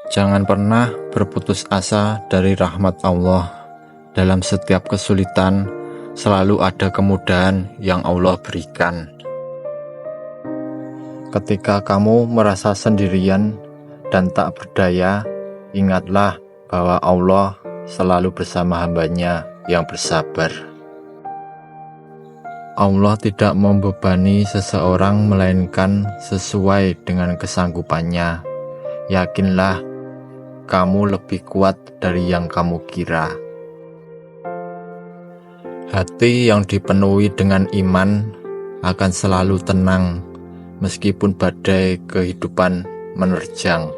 Jangan pernah berputus asa dari rahmat Allah. Dalam setiap kesulitan, selalu ada kemudahan yang Allah berikan. Ketika kamu merasa sendirian dan tak berdaya, ingatlah bahwa Allah selalu bersama hamba-Nya yang bersabar. Allah tidak membebani seseorang melainkan sesuai dengan kesanggupannya. Yakinlah, kamu lebih kuat dari yang kamu kira. Hati yang dipenuhi dengan iman akan selalu tenang, meskipun badai kehidupan menerjang.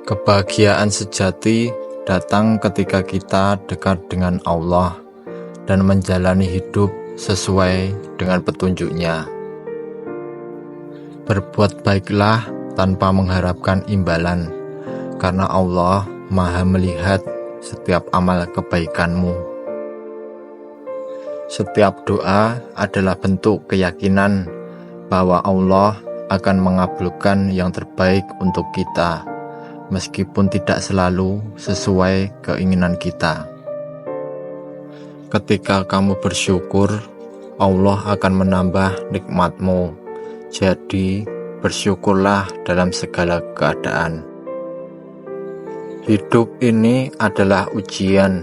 Kebahagiaan sejati datang ketika kita dekat dengan Allah dan menjalani hidup sesuai dengan petunjuk-Nya. Berbuat baiklah tanpa mengharapkan imbalan, karena Allah Maha melihat setiap amal kebaikanmu. Setiap doa adalah bentuk keyakinan bahwa Allah akan mengabulkan yang terbaik untuk kita, meskipun tidak selalu sesuai keinginan kita. Ketika kamu bersyukur, Allah akan menambah nikmat-Mu. Jadi, bersyukurlah dalam segala keadaan. Hidup ini adalah ujian,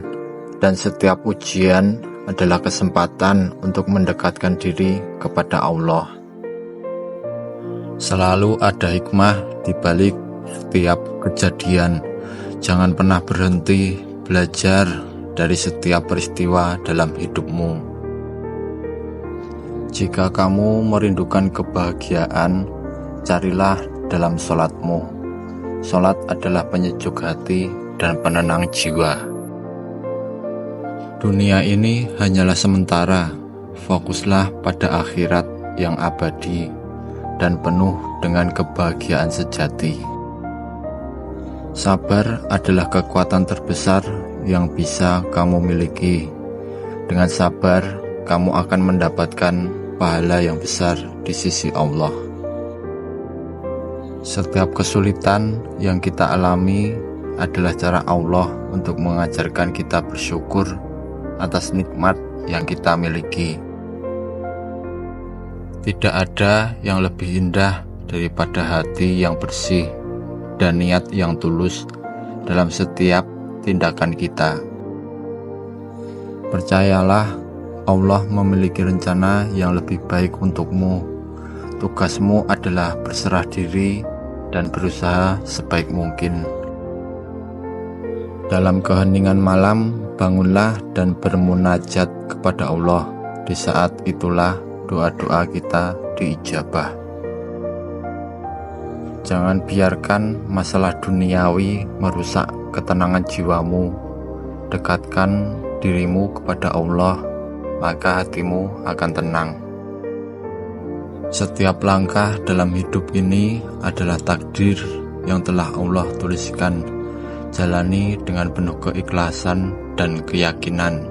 dan setiap ujian adalah kesempatan untuk mendekatkan diri kepada Allah. Selalu ada hikmah di balik setiap kejadian. Jangan pernah berhenti belajar dari setiap peristiwa dalam hidupmu. Jika kamu merindukan kebahagiaan, carilah dalam sholatmu. Sholat adalah penyejuk hati dan penenang jiwa. Dunia ini hanyalah sementara. Fokuslah pada akhirat yang abadi dan penuh dengan kebahagiaan sejati. Sabar adalah kekuatan terbesar yang bisa kamu miliki. Dengan sabar, kamu akan mendapatkan pahala yang besar di sisi Allah. Setiap kesulitan yang kita alami adalah cara Allah untuk mengajarkan kita bersyukur atas nikmat yang kita miliki. Tidak ada yang lebih indah daripada hati yang bersih dan niat yang tulus dalam setiap tindakan kita. Percayalah, Allah memiliki rencana yang lebih baik untukmu. Tugasmu adalah berserah diri dan berusaha sebaik mungkin. Dalam keheningan malam, bangunlah dan bermunajat kepada Allah. Di saat itulah doa-doa kita diijabah. Jangan biarkan masalah duniawi merusak ketenangan jiwamu. Dekatkan dirimu kepada Allah, maka hatimu akan tenang. Setiap langkah dalam hidup ini adalah takdir yang telah Allah tuliskan. Jalani dengan penuh keikhlasan dan keyakinan.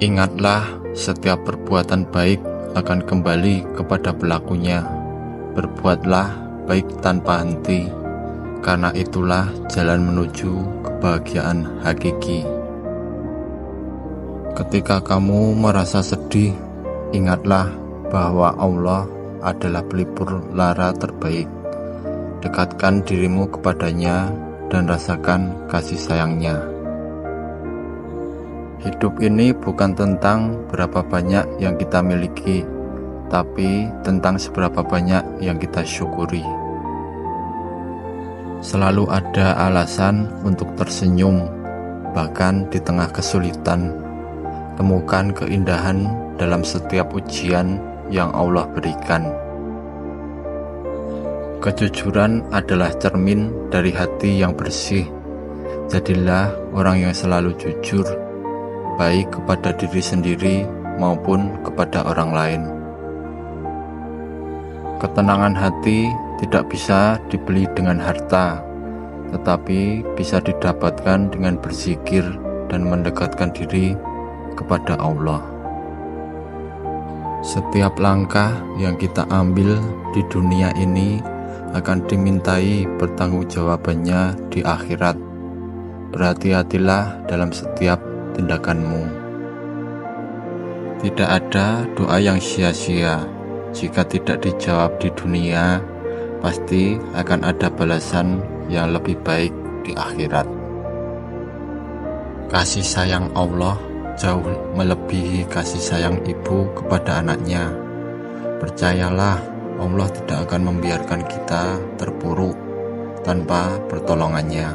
Ingatlah, setiap perbuatan baik akan kembali kepada pelakunya. Berbuatlah baik tanpa henti, karena itulah jalan menuju kebahagiaan hakiki. Ketika kamu merasa sedih, ingatlah bahwa Allah adalah pelipur lara terbaik. Dekatkan dirimu kepadanya dan rasakan kasih sayangnya. Hidup ini bukan tentang berapa banyak yang kita miliki, tapi tentang seberapa banyak yang kita syukuri. Selalu ada alasan untuk tersenyum, bahkan di tengah kesulitan. Temukan keindahan dalam setiap ujian yang Allah berikan. Kejujuran adalah cermin dari hati yang bersih. Jadilah orang yang selalu jujur, baik kepada diri sendiri maupun kepada orang lain. Ketenangan hati tidak bisa dibeli dengan harta, tetapi bisa didapatkan dengan berzikir dan mendekatkan diri kepada Allah. Setiap langkah yang kita ambil di dunia ini akan dimintai pertanggungjawabannya di akhirat. Berhati-hatilah dalam setiap tindakanmu. Tidak ada doa yang sia-sia. Jika tidak dijawab di dunia, pasti akan ada balasan yang lebih baik di akhirat. Kasih sayang Allah jauh melebihi kasih sayang ibu kepada anaknya. Percayalah, Allah tidak akan membiarkan kita terpuruk tanpa pertolongannya.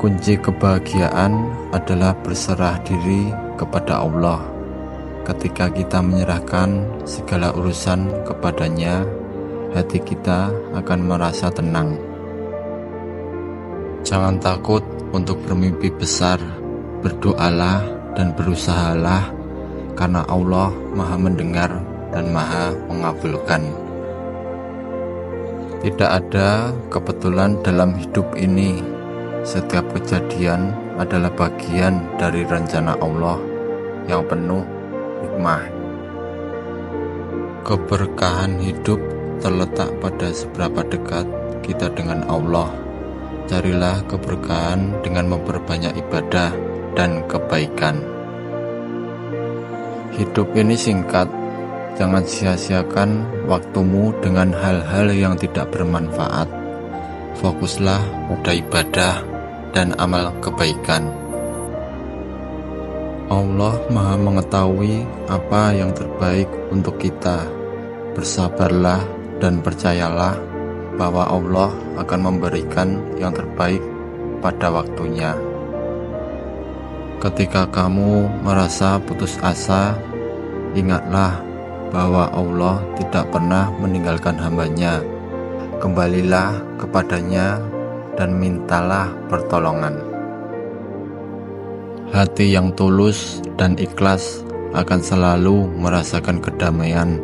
Kunci kebahagiaan adalah berserah diri kepada Allah. Ketika kita menyerahkan segala urusan kepadanya, hati kita akan merasa tenang. Jangan takut untuk bermimpi besar, berdoalah dan berusahalah, karena Allah Maha mendengar dan Maha mengabulkan. Tidak ada kebetulan dalam hidup ini. Setiap kejadian adalah bagian dari rencana Allah yang penuh hikmah. Keberkahan hidup terletak pada seberapa dekat kita dengan Allah. Carilah keberkahan dengan memperbanyak ibadah dan kebaikan. Hidup ini singkat, jangan sia-siakan waktumu dengan hal-hal yang tidak bermanfaat. Fokuslah pada ibadah dan amal kebaikan. Allah Maha mengetahui apa yang terbaik untuk kita. Bersabarlah dan percayalah bahwa Allah akan memberikan yang terbaik pada waktunya. Ketika kamu merasa putus asa, ingatlah bahwa Allah tidak pernah meninggalkan hamba-Nya. Kembalilah kepadanya dan mintalah pertolongan. Hati yang tulus dan ikhlas akan selalu merasakan kedamaian.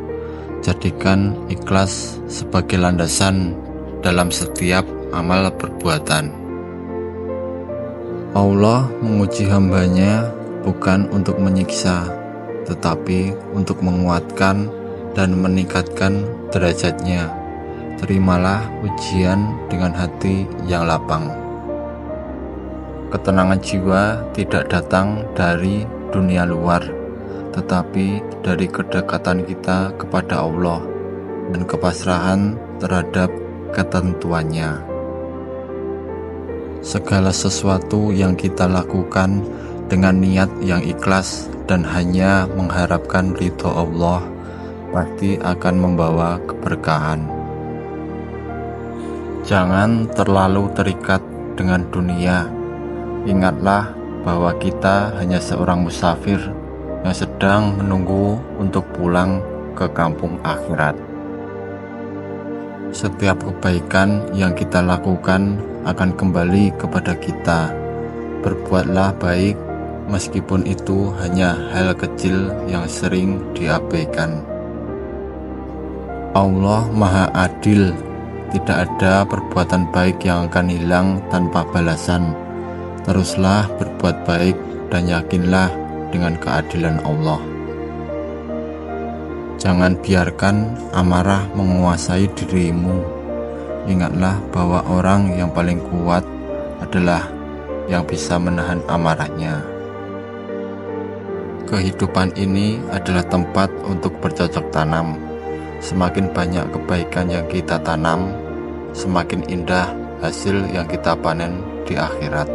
Jadikan ikhlas sebagai landasan dalam setiap amal perbuatan. Allah menguji hamba-Nya bukan untuk menyiksa, tetapi untuk menguatkan dan meningkatkan derajatnya. Terimalah ujian dengan hati yang lapang. Ketenangan jiwa tidak datang dari dunia luar, tetapi dari kedekatan kita kepada Allah dan kepasrahan terhadap ketentuannya. Segala sesuatu yang kita lakukan dengan niat yang ikhlas dan hanya mengharapkan ridho Allah pasti akan membawa keberkahan. Jangan terlalu terikat dengan dunia. Ingatlah bahwa kita hanya seorang musafir yang sedang menunggu untuk pulang ke kampung akhirat. Setiap kebaikan yang kita lakukan akan kembali kepada kita. Berbuatlah baik meskipun itu hanya hal kecil yang sering diabaikan. Allah Maha Adil. Tidak ada perbuatan baik yang akan hilang tanpa balasan. Teruslah berbuat baik dan yakinlah dengan keadilan Allah. Jangan biarkan amarah menguasai dirimu. Ingatlah bahwa orang yang paling kuat adalah yang bisa menahan amarahnya. Kehidupan ini adalah tempat untuk bercocok tanam. Semakin banyak kebaikan yang kita tanam, semakin indah hasil yang kita panen di akhirat.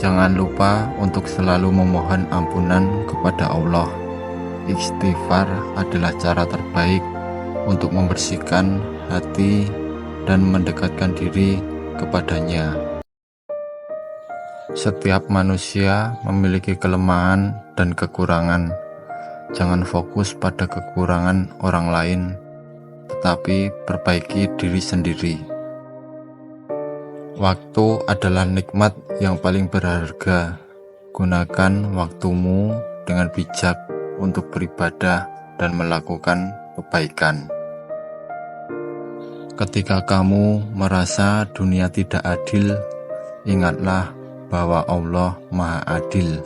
Jangan lupa untuk selalu memohon ampunan kepada Allah. Istighfar adalah cara terbaik untuk membersihkan hati dan mendekatkan diri kepadanya. Setiap manusia memiliki kelemahan dan kekurangan. Jangan fokus pada kekurangan orang lain, tetapi perbaiki diri sendiri. Waktu adalah nikmat yang paling berharga. Gunakan waktumu dengan bijak untuk beribadah dan melakukan kebaikan. Ketika kamu merasa dunia tidak adil, ingatlah bahwa Allah Maha Adil.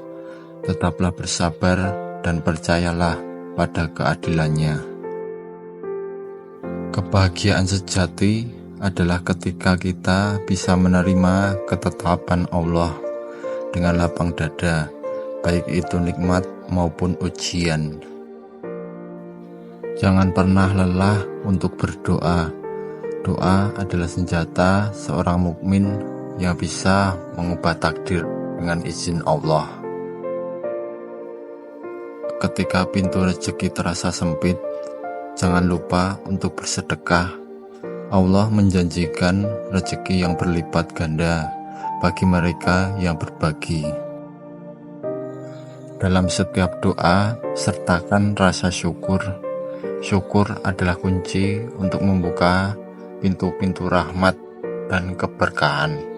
Tetaplah bersabar dan percayalah pada keadilannya. Kebahagiaan sejati adalah ketika kita bisa menerima ketetapan Allah dengan lapang dada, baik itu nikmat maupun ujian. Jangan pernah lelah untuk berdoa. Doa adalah senjata seorang mukmin yang bisa mengubah takdir dengan izin Allah. Ketika pintu rezeki terasa sempit, jangan lupa untuk bersedekah. Allah menjanjikan rezeki yang berlipat ganda bagi mereka yang berbagi. Dalam setiap doa, sertakan rasa syukur. Syukur adalah kunci untuk membuka pintu-pintu rahmat dan keberkahan.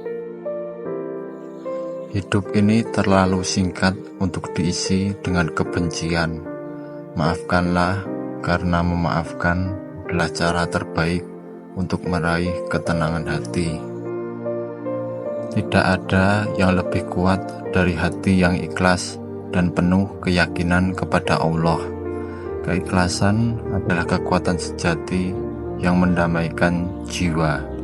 Hidup ini terlalu singkat untuk diisi dengan kebencian. Maafkanlah, karena memaafkan adalah cara terbaik untuk meraih ketenangan hati. Tidak ada yang lebih kuat dari hati yang ikhlas dan penuh keyakinan kepada Allah. Keikhlasan adalah kekuatan sejati yang mendamaikan jiwa.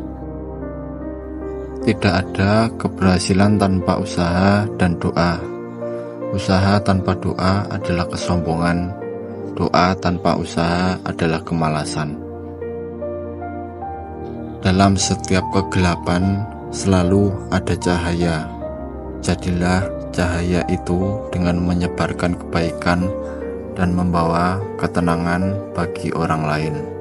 Tidak ada keberhasilan tanpa usaha dan doa. Usaha tanpa doa adalah kesombongan. Doa tanpa usaha adalah kemalasan. Dalam setiap kegelapan selalu ada cahaya. Jadilah cahaya itu dengan menyebarkan kebaikan dan membawa ketenangan bagi orang lain.